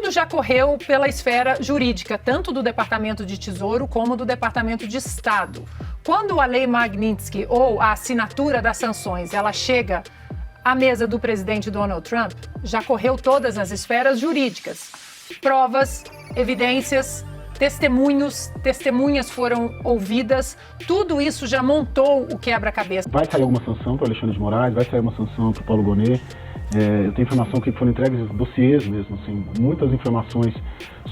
Tudo já correu pela esfera jurídica, tanto do Departamento de Tesouro como do Departamento de Estado. Quando a Lei Magnitsky, ou a assinatura das sanções, ela chega à mesa do presidente Donald Trump, já correu todas as esferas jurídicas. Provas, evidências, testemunhas foram ouvidas, tudo isso já montou o quebra-cabeça. Vai sair alguma sanção para o Alexandre de Moraes, vai sair uma sanção para o Paulo Gonet. Eu tenho informação que foram entregues dossiês mesmo, assim, muitas informações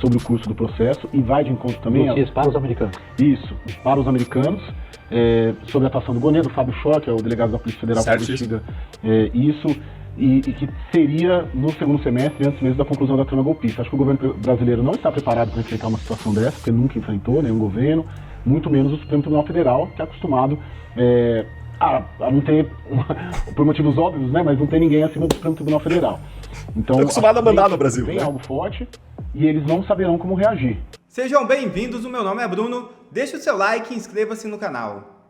sobre o curso do processo, e vai de encontro também... Dossiês para os americanos. Isso, para os americanos, sobre a atuação do Gonet, do Fábio Schoch, que é o delegado da Polícia Federal que investiga isso, e que seria no segundo semestre, antes mesmo da conclusão da trama golpista. Acho que o governo brasileiro não está preparado para enfrentar uma situação dessa, porque nunca enfrentou nenhum governo, muito menos o Supremo Tribunal Federal, que é acostumado a não ter, por motivos óbvios, né, mas não tem ninguém acima do Supremo Tribunal Federal. Então, acostumado a mandar no Brasil. Vem algo forte e eles não saberão como reagir. Sejam bem-vindos, o meu nome é Bruno, deixe o seu like e inscreva-se no canal.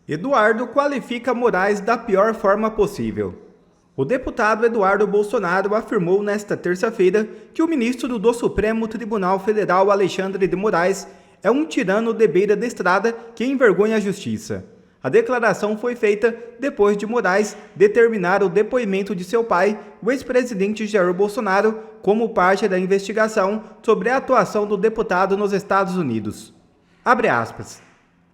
Eduardo qualifica Moraes da pior forma possível. O deputado Eduardo Bolsonaro afirmou nesta terça-feira que o ministro do Supremo Tribunal Federal, Alexandre de Moraes, é um tirano de beira de estrada que envergonha a justiça. A declaração foi feita depois de Moraes determinar o depoimento de seu pai, o ex-presidente Jair Bolsonaro, como parte da investigação sobre a atuação do deputado nos Estados Unidos. Abre aspas.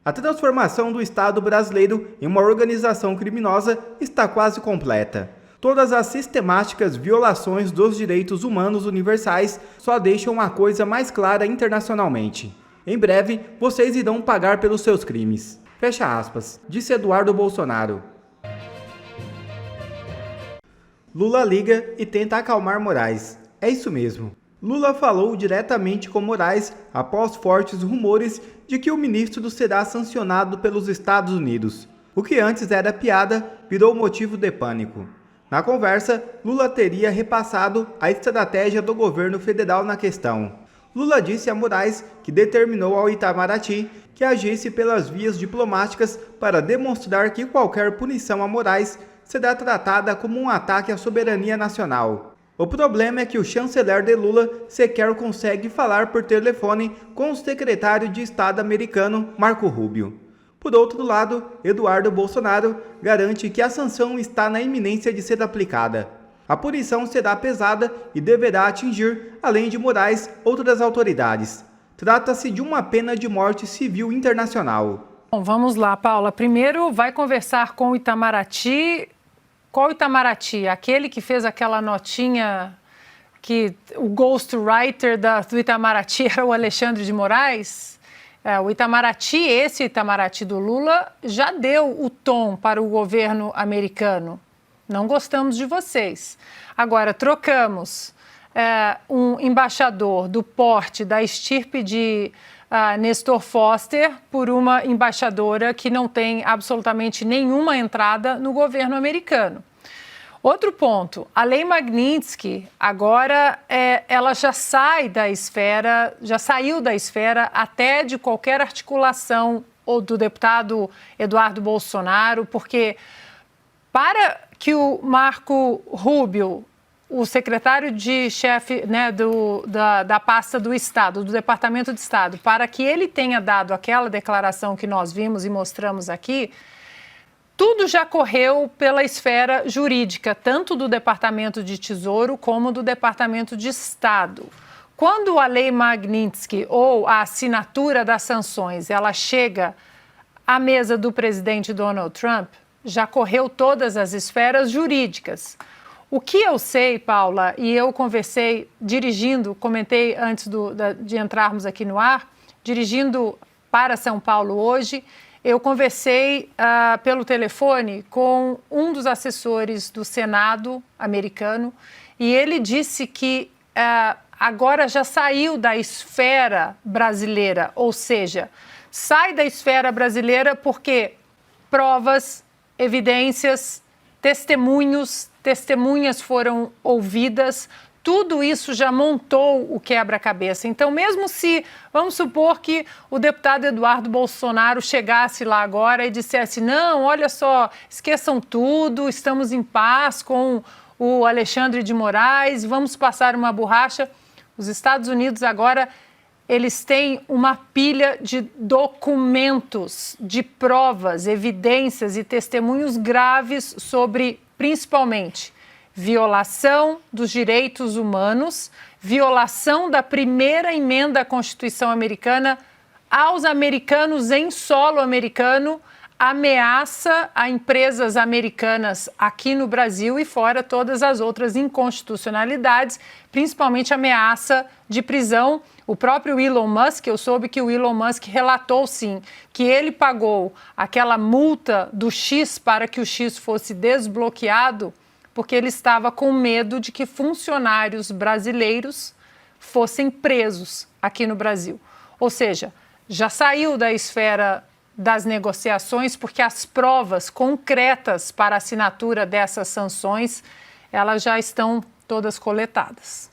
A transformação do Estado brasileiro em uma organização criminosa está quase completa. Todas as sistemáticas violações dos direitos humanos universais só deixam a coisa mais clara internacionalmente. Em breve, vocês irão pagar pelos seus crimes. Fecha aspas, disse Eduardo Bolsonaro. Lula liga e tenta acalmar Moraes. É isso mesmo. Lula falou diretamente com Moraes após fortes rumores de que o ministro será sancionado pelos Estados Unidos. O que antes era piada virou motivo de pânico. Na conversa, Lula teria repassado a estratégia do governo federal na questão. Lula disse a Moraes que determinou ao Itamaraty que agisse pelas vias diplomáticas para demonstrar que qualquer punição a Moraes será tratada como um ataque à soberania nacional. O problema é que o chanceler de Lula sequer consegue falar por telefone com o secretário de Estado americano, Marco Rubio. Por outro lado, Eduardo Bolsonaro garante que a sanção está na iminência de ser aplicada. A punição será pesada e deverá atingir, além de Moraes, outras autoridades. Trata-se de uma pena de morte civil internacional. Bom, vamos lá, Paula. Primeiro, vai conversar com o Itamaraty. Qual Itamaraty? Aquele que fez aquela notinha que o ghostwriter do Itamaraty era o Alexandre de Moraes? O Itamaraty, esse Itamaraty do Lula, já deu o tom para o governo americano. Não gostamos de vocês. Agora, trocamos um embaixador do porte da estirpe de Nestor Foster por uma embaixadora que não tem absolutamente nenhuma entrada no governo americano. Outro ponto, a Lei Magnitsky agora ela já saiu da esfera até de qualquer articulação ou do deputado Eduardo Bolsonaro, porque para que o Marco Rubio, o secretário de chefe, né, da pasta do Estado, do Departamento de Estado, para que ele tenha dado aquela declaração que nós vimos e mostramos aqui, tudo já correu pela esfera jurídica, tanto do Departamento de Tesouro como do Departamento de Estado. Quando a Lei Magnitsky, ou a assinatura das sanções, ela chega à mesa do presidente Donald Trump, já correu todas as esferas jurídicas. O que eu sei, Paula, e eu comentei antes de entrarmos aqui no ar, dirigindo para São Paulo hoje, eu conversei pelo telefone com um dos assessores do Senado americano e ele disse que agora já saiu da esfera brasileira, ou seja, sai da esfera brasileira porque provas, evidências, testemunhas foram ouvidas, tudo isso já montou o quebra-cabeça. Então, mesmo se, vamos supor que o deputado Eduardo Bolsonaro chegasse lá agora e dissesse, não, olha só, esqueçam tudo, estamos em paz com o Alexandre de Moraes, vamos passar uma borracha. Os Estados Unidos agora, eles têm uma pilha de documentos, de provas, evidências e testemunhos graves sobre, principalmente, violação dos direitos humanos, violação da primeira emenda à Constituição americana aos americanos em solo americano, ameaça a empresas americanas aqui no Brasil e fora todas as outras inconstitucionalidades, principalmente ameaça de prisão. O próprio Elon Musk, eu soube que o Elon Musk relatou, sim, que ele pagou aquela multa do X para que o X fosse desbloqueado, porque ele estava com medo de que funcionários brasileiros fossem presos aqui no Brasil. Ou seja, já saiu da esfera das negociações, porque as provas concretas para a assinatura dessas sanções, elas já estão todas coletadas.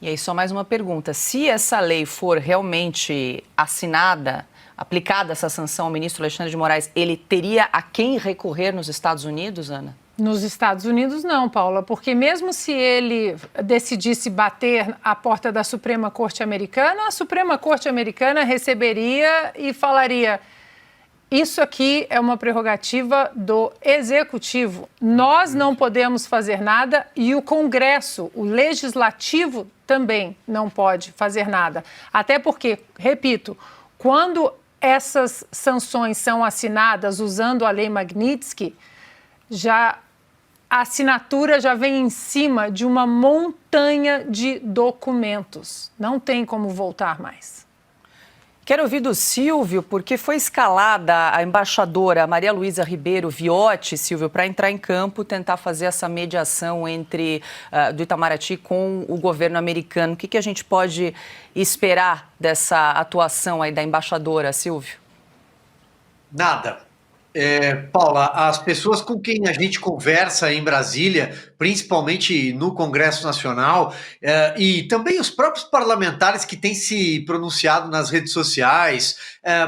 E aí, só mais uma pergunta. Se essa lei for realmente assinada, aplicada essa sanção ao ministro Alexandre de Moraes, ele teria a quem recorrer nos Estados Unidos, Ana? Nos Estados Unidos não, Paula, porque mesmo se ele decidisse bater à porta da Suprema Corte Americana, a Suprema Corte Americana receberia e falaria: isso aqui é uma prerrogativa do Executivo. Nós não podemos fazer nada e o Congresso, o Legislativo, também não pode fazer nada. Até porque, repito, quando essas sanções são assinadas usando a Lei Magnitsky, a assinatura já vem em cima de uma montanha de documentos. Não tem como voltar mais. Quero ouvir do Silvio, porque foi escalada a embaixadora Maria Luísa Ribeiro Viotti, Silvio, para entrar em campo, tentar fazer essa mediação entre do Itamaraty com o governo americano. O que a gente pode esperar dessa atuação aí da embaixadora, Silvio? Nada. Paula, as pessoas com quem a gente conversa em Brasília, principalmente no Congresso Nacional, e também os próprios parlamentares que têm se pronunciado nas redes sociais,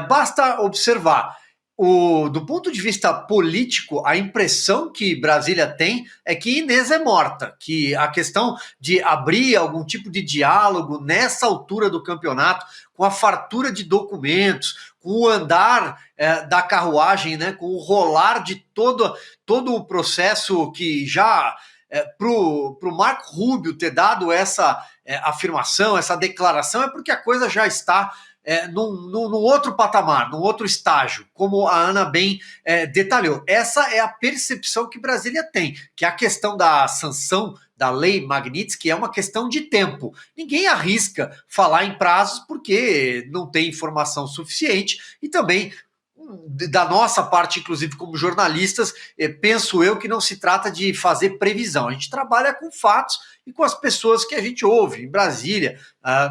basta observar. Do ponto de vista político, a impressão que Brasília tem é que Inês é morta, que a questão de abrir algum tipo de diálogo nessa altura do campeonato, com a fartura de documentos, com o andar da carruagem, né, com o rolar de todo o processo que já, para o Marco Rubio ter dado essa afirmação, essa declaração, é porque a coisa já está num outro patamar, num outro estágio, como a Ana bem detalhou. Essa é a percepção que Brasília tem, que a questão da sanção da Lei Magnitsky é uma questão de tempo. Ninguém arrisca falar em prazos porque não tem informação suficiente e também, da nossa parte, inclusive como jornalistas, penso eu que não se trata de fazer previsão. A gente trabalha com fatos e com as pessoas que a gente ouve em Brasília,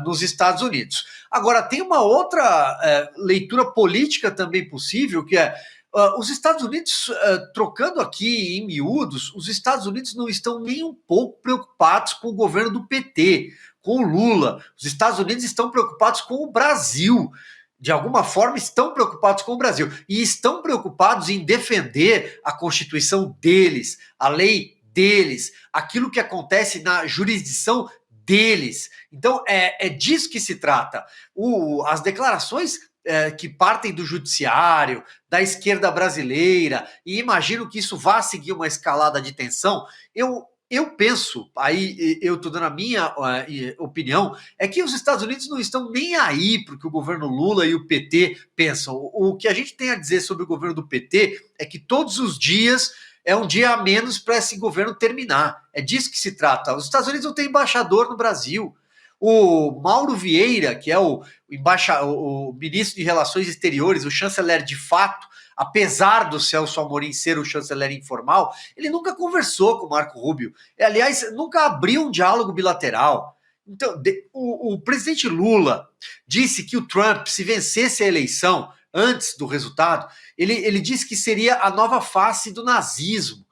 nos Estados Unidos. Agora, tem uma outra leitura política também possível, que é os Estados Unidos, trocando aqui em miúdos, os Estados Unidos não estão nem um pouco preocupados com o governo do PT, com o Lula. Os Estados Unidos estão preocupados com o Brasil. De alguma forma, estão preocupados com o Brasil. E estão preocupados em defender a Constituição deles, a lei deles, aquilo que acontece na jurisdição deles. Então, é disso que se trata. As declarações que partem do judiciário, da esquerda brasileira, e imagino que isso vá seguir uma escalada de tensão, eu penso, aí eu estou dando a minha opinião, é que os Estados Unidos não estão nem aí para o que o governo Lula e o PT pensam. O que a gente tem a dizer sobre o governo do PT é que todos os dias é um dia a menos para esse governo terminar. É disso que se trata. Os Estados Unidos não têm embaixador no Brasil. O Mauro Vieira, que é o ministro de Relações Exteriores, o chanceler de fato, apesar do Celso Amorim ser o chanceler informal, ele nunca conversou com o Marco Rubio. Aliás, nunca abriu um diálogo bilateral. Então, o presidente Lula disse que o Trump, se vencesse a eleição antes do resultado, ele disse que seria a nova face do nazismo.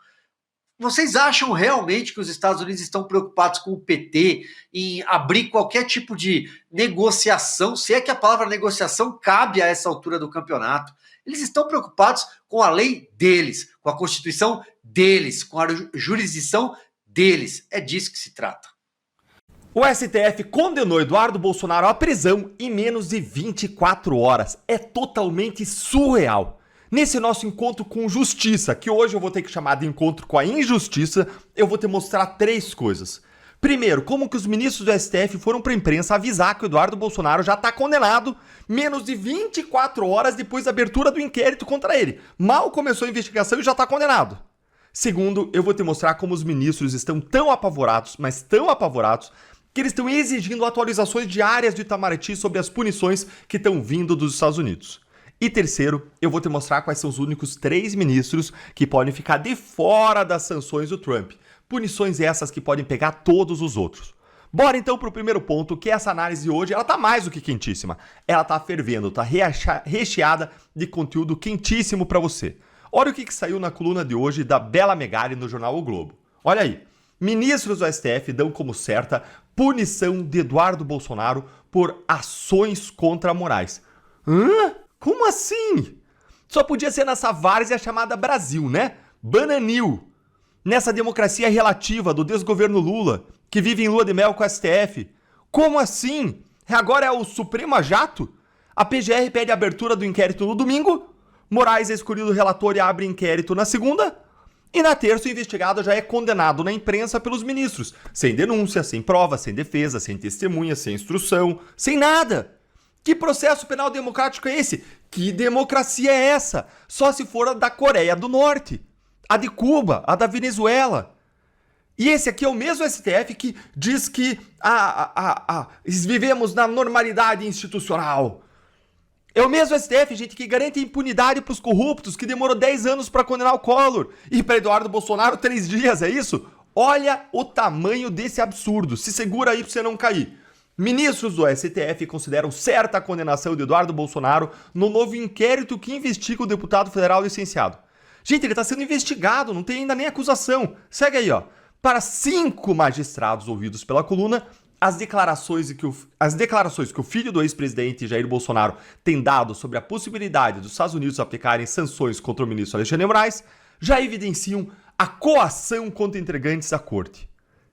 Vocês acham realmente que os Estados Unidos estão preocupados com o PT em abrir qualquer tipo de negociação, se é que a palavra negociação cabe a essa altura do campeonato? Eles estão preocupados com a lei deles, com a Constituição deles, com a jurisdição deles. É disso que se trata. O STF condenou Eduardo Bolsonaro à prisão em menos de 24 horas. É totalmente surreal. Nesse nosso encontro com justiça, que hoje eu vou ter que chamar de encontro com a injustiça, eu vou te mostrar 3 coisas. Primeiro, como que os ministros do STF foram para a imprensa avisar que o Eduardo Bolsonaro já está condenado menos de 24 horas depois da abertura do inquérito contra ele. Mal começou a investigação e já está condenado. Segundo, eu vou te mostrar como os ministros estão tão apavorados, mas tão apavorados, que eles estão exigindo atualizações diárias do Itamaraty sobre as punições que estão vindo dos Estados Unidos. E terceiro, eu vou te mostrar quais são os únicos 3 ministros que podem ficar de fora das sanções do Trump. Punições essas que podem pegar todos os outros. Bora então pro primeiro ponto, que essa análise de hoje, ela tá mais do que quentíssima. Ela tá fervendo, tá recheada de conteúdo quentíssimo para você. Olha o que saiu na coluna de hoje da Bela Megali no jornal O Globo. Olha aí. Ministros do STF dão como certa punição de Eduardo Bolsonaro por ações contra morais. Hã? Como assim? Só podia ser nessa várzea chamada Brasil, né? Bananil. Nessa democracia relativa do desgoverno Lula, que vive em lua de mel com o STF. Como assim? Agora é o Supremo a jato? A PGR pede a abertura do inquérito no domingo, Moraes é escolhido relator e abre inquérito na segunda, e na terça o investigado já é condenado na imprensa pelos ministros, sem denúncia, sem prova, sem defesa, sem testemunha, sem instrução, sem nada. Que processo penal democrático é esse? Que democracia é essa? Só se for a da Coreia do Norte, a de Cuba, a da Venezuela. E esse aqui é o mesmo STF que diz que vivemos na normalidade institucional. É o mesmo STF, gente, que garante impunidade para os corruptos, que demorou 10 anos para condenar o Collor. E para Eduardo Bolsonaro, 3 dias, é isso? Olha o tamanho desse absurdo. Se segura aí para você não cair. Ministros do STF consideram certa a condenação de Eduardo Bolsonaro no novo inquérito que investiga o deputado federal licenciado. Gente, ele está sendo investigado, não tem ainda nem acusação. Segue aí, ó. Para 5 magistrados ouvidos pela coluna, as declarações que o filho do ex-presidente Jair Bolsonaro tem dado sobre a possibilidade dos Estados Unidos aplicarem sanções contra o ministro Alexandre de Moraes já evidenciam a coação contra integrantes da corte.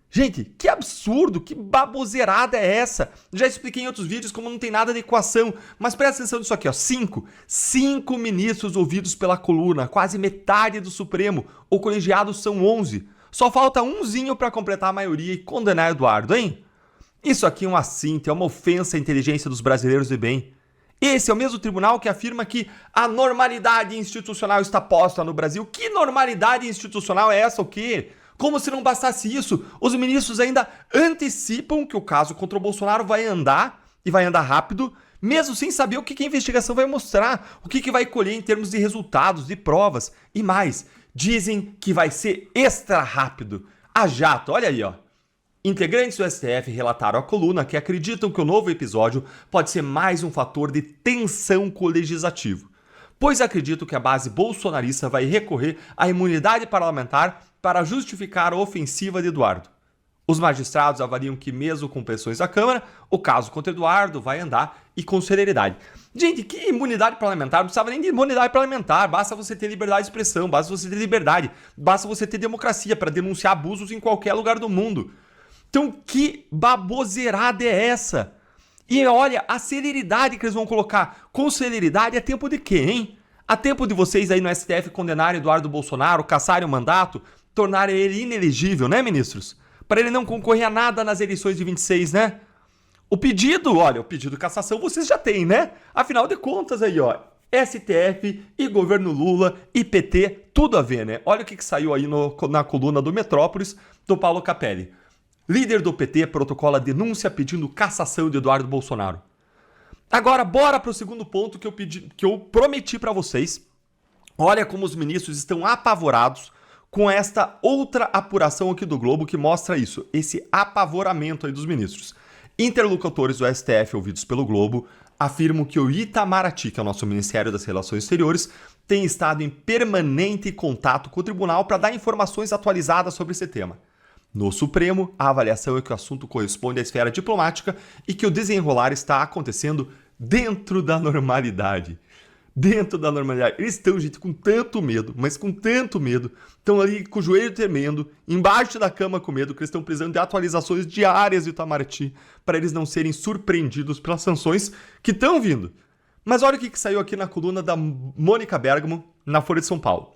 Gente, que absurdo, que baboseirada é essa? Já expliquei em outros vídeos como não tem nada de equação, mas presta atenção nisso aqui, ó. 5 ministros ouvidos pela coluna, quase metade do Supremo. O colegiado são 11. Só falta umzinho para completar a maioria e condenar Eduardo, hein? Isso aqui é um assinto, é uma ofensa à inteligência dos brasileiros de bem. Esse é o mesmo tribunal que afirma que a normalidade institucional está posta no Brasil. Que normalidade institucional é essa, o quê? Como se não bastasse isso, os ministros ainda antecipam que o caso contra o Bolsonaro vai andar, e vai andar rápido, mesmo sem saber o que a investigação vai mostrar, o que vai colher em termos de resultados, de provas, e mais, dizem que vai ser extra rápido, a jato, olha aí, ó. Integrantes do STF relataram à coluna que acreditam que o novo episódio pode ser mais um fator de tensão com o legislativo, pois acreditam que a base bolsonarista vai recorrer à imunidade parlamentar para justificar a ofensiva de Eduardo. Os magistrados avaliam que, mesmo com pressões da Câmara, o caso contra Eduardo vai andar e com celeridade. Gente, que imunidade parlamentar? Não precisava nem de imunidade parlamentar, basta você ter liberdade de expressão, basta você ter liberdade, basta você ter democracia para denunciar abusos em qualquer lugar do mundo. Então, que baboseirada é essa? E olha, a celeridade que eles vão colocar, com celeridade é tempo de quê, hein? Há tempo de vocês aí no STF condenarem Eduardo Bolsonaro, caçarem o mandato, tornarem ele inelegível, né, ministros? Para ele não concorrer a nada nas eleições de 26, né? O pedido, olha, o pedido de cassação vocês já têm, né? Afinal de contas aí, ó, STF e governo Lula e PT, tudo a ver, né? Olha o que saiu aí na coluna do Metrópolis, do Paulo Capelli. Líder do PT protocola denúncia pedindo cassação de Eduardo Bolsonaro. Agora, bora para o segundo ponto que eu prometi para vocês. Olha como os ministros estão apavorados com esta outra apuração aqui do Globo que mostra isso, esse apavoramento aí dos ministros. Interlocutores do STF ouvidos pelo Globo afirmam que o Itamaraty, que é o nosso Ministério das Relações Exteriores, tem estado em permanente contato com o tribunal para dar informações atualizadas sobre esse tema. No Supremo, a avaliação é que o assunto corresponde à esfera diplomática e que o desenrolar está acontecendo dentro da normalidade. Dentro da normalidade. Eles estão, gente, com tanto medo, mas com tanto medo. Estão ali com o joelho tremendo, embaixo da cama com medo, que eles estão precisando de atualizações diárias do Itamaraty para eles não serem surpreendidos pelas sanções que estão vindo. Mas olha o que saiu aqui na coluna da Mônica Bergamo, na Folha de São Paulo.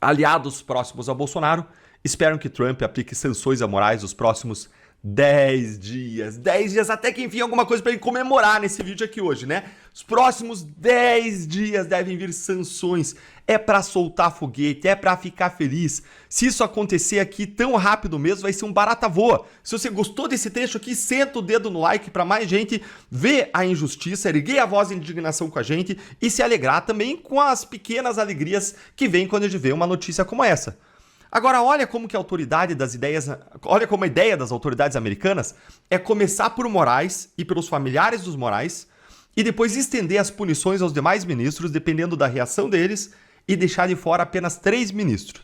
Aliados próximos a Bolsonaro esperam que Trump aplique sanções amorais nos próximos 10 dias. 10 dias até que enfim alguma coisa para ele comemorar nesse vídeo aqui hoje, né? Os próximos 10 dias devem vir sanções. É para soltar foguete, é para ficar feliz. Se isso acontecer aqui tão rápido mesmo, vai ser um barata voa. Se você gostou desse trecho aqui, senta o dedo no like para mais gente ver a injustiça, erguer a voz de indignação com a gente e se alegrar também com as pequenas alegrias que vem quando a gente vê uma notícia como essa. Agora, olha como que a autoridade das ideias, olha como a ideia das autoridades americanas é começar por Moraes e pelos familiares dos Moraes e depois estender as punições aos demais ministros, dependendo da reação deles, e deixar de fora apenas 3 ministros.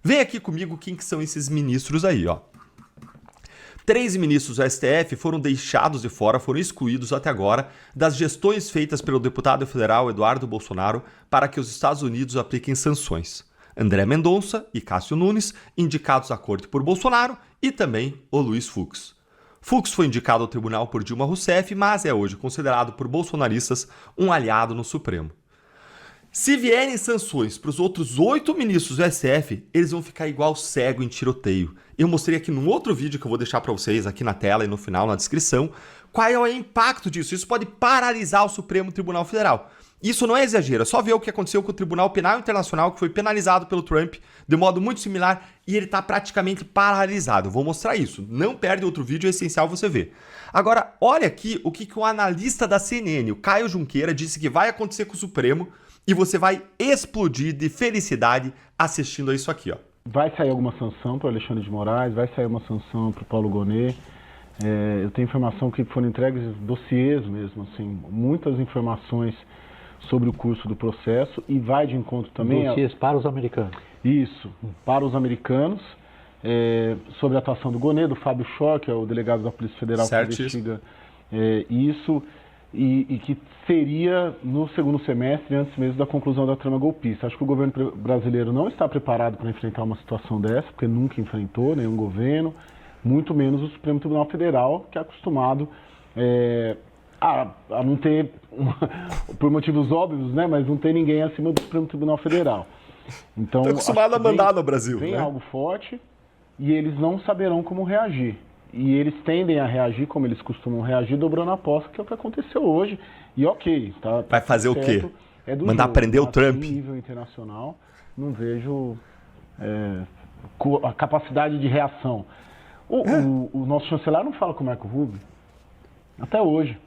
Vem aqui comigo quem que são esses ministros aí, ó. 3 ministros do STF foram deixados de fora, foram excluídos até agora das gestões feitas pelo deputado federal Eduardo Bolsonaro para que os Estados Unidos apliquem sanções. André Mendonça e Cássio Nunes, indicados à corte por Bolsonaro, e também o Luiz Fux. Fux foi indicado ao tribunal por Dilma Rousseff, mas é hoje considerado por bolsonaristas um aliado no Supremo. Se vierem sanções para os outros 8 ministros do STF, eles vão ficar igual cego em tiroteio. Eu mostrei aqui num outro vídeo que eu vou deixar para vocês aqui na tela e no final, na descrição, qual é o impacto disso. Isso pode paralisar o Supremo Tribunal Federal. Isso não é exagero, é só ver o que aconteceu com o Tribunal Penal Internacional, que foi penalizado pelo Trump de modo muito similar e ele está praticamente paralisado. Eu vou mostrar isso, não perde outro vídeo, é essencial você ver. Agora, olha aqui o que o analista da CNN, o Caio Junqueira, disse que vai acontecer com o Supremo e você vai explodir de felicidade assistindo a isso aqui, ó. Vai sair alguma sanção para o Alexandre de Moraes, vai sair uma sanção para o Paulo Gonet. Eu tenho informação que foram entregues dossiês mesmo, assim, muitas informações sobre o curso do processo e vai de encontro também... Dossiês para os americanos. Isso, para os americanos, sobre a atuação do Gonet, do Fábio Schor, que é o delegado da Polícia Federal que investiga isso, e que seria no segundo semestre, antes mesmo da conclusão da trama golpista. Acho que o governo brasileiro não está preparado para enfrentar uma situação dessa, porque nunca enfrentou nenhum governo, muito menos o Supremo Tribunal Federal, que é acostumado... a não ter, por motivos óbvios, né, mas não ter ninguém acima do Supremo Tribunal Federal. Então, tá acostumado a mandar no Brasil, vem né? algo forte e eles não saberão como reagir. E eles tendem a reagir como eles costumam reagir, dobrando a aposta, que é o que aconteceu hoje. E ok, tá? Vai fazer certo, o quê? Mandar jogo, prender o Trump? Em nível internacional, não vejo a capacidade de reação. O nosso chanceler não fala com o Marco Rubio até hoje.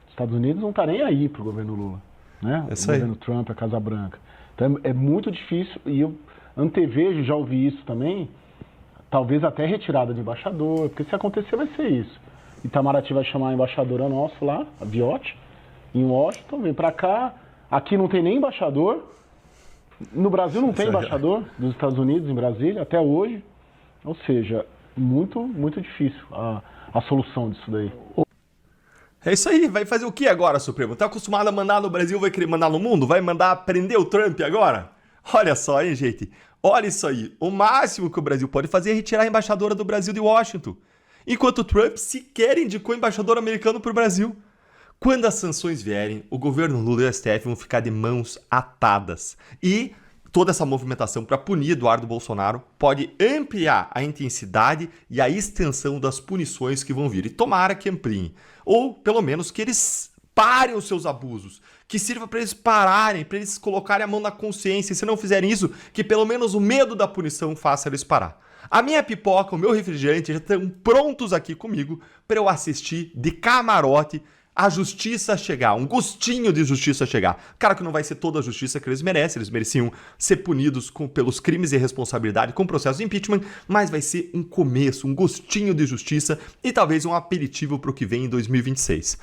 Estados Unidos não está nem aí para o governo Lula, né? O governo Trump, a Casa Branca. Então é muito difícil, e eu antevejo, já ouvi isso também, talvez até retirada de embaixador, porque se acontecer vai ser isso. Itamaraty vai chamar a embaixadora nossa lá, a Viotti, em Washington, vem para cá, aqui não tem nem embaixador, no Brasil não tem embaixador dos Estados Unidos em Brasília, até hoje, ou seja, muito, muito difícil a solução disso daí. É isso aí, vai fazer o que agora, Supremo? Tá acostumado a mandar no Brasil, vai querer mandar no mundo? Vai mandar prender o Trump agora? Olha só, hein, gente? Olha isso aí. O máximo que o Brasil pode fazer é retirar a embaixadora do Brasil de Washington. Enquanto o Trump sequer indicou embaixador americano para o Brasil. Quando as sanções vierem, o governo Lula e o STF vão ficar de mãos atadas. E toda essa movimentação para punir Eduardo Bolsonaro pode ampliar a intensidade e a extensão das punições que vão vir. E tomara que ampliem. Ou, pelo menos, que eles parem os seus abusos. Que sirva para eles pararem, para eles colocarem a mão na consciência. E se não fizerem isso, que pelo menos o medo da punição faça eles parar. A minha pipoca, o meu refrigerante já estão prontos aqui comigo para eu assistir de camarote a justiça chegar, um gostinho de justiça chegar. Claro que não vai ser toda a justiça que eles mereciam ser punidos pelos crimes e responsabilidade com processo de impeachment, mas vai ser um começo, um gostinho de justiça e talvez um aperitivo para o que vem em 2026.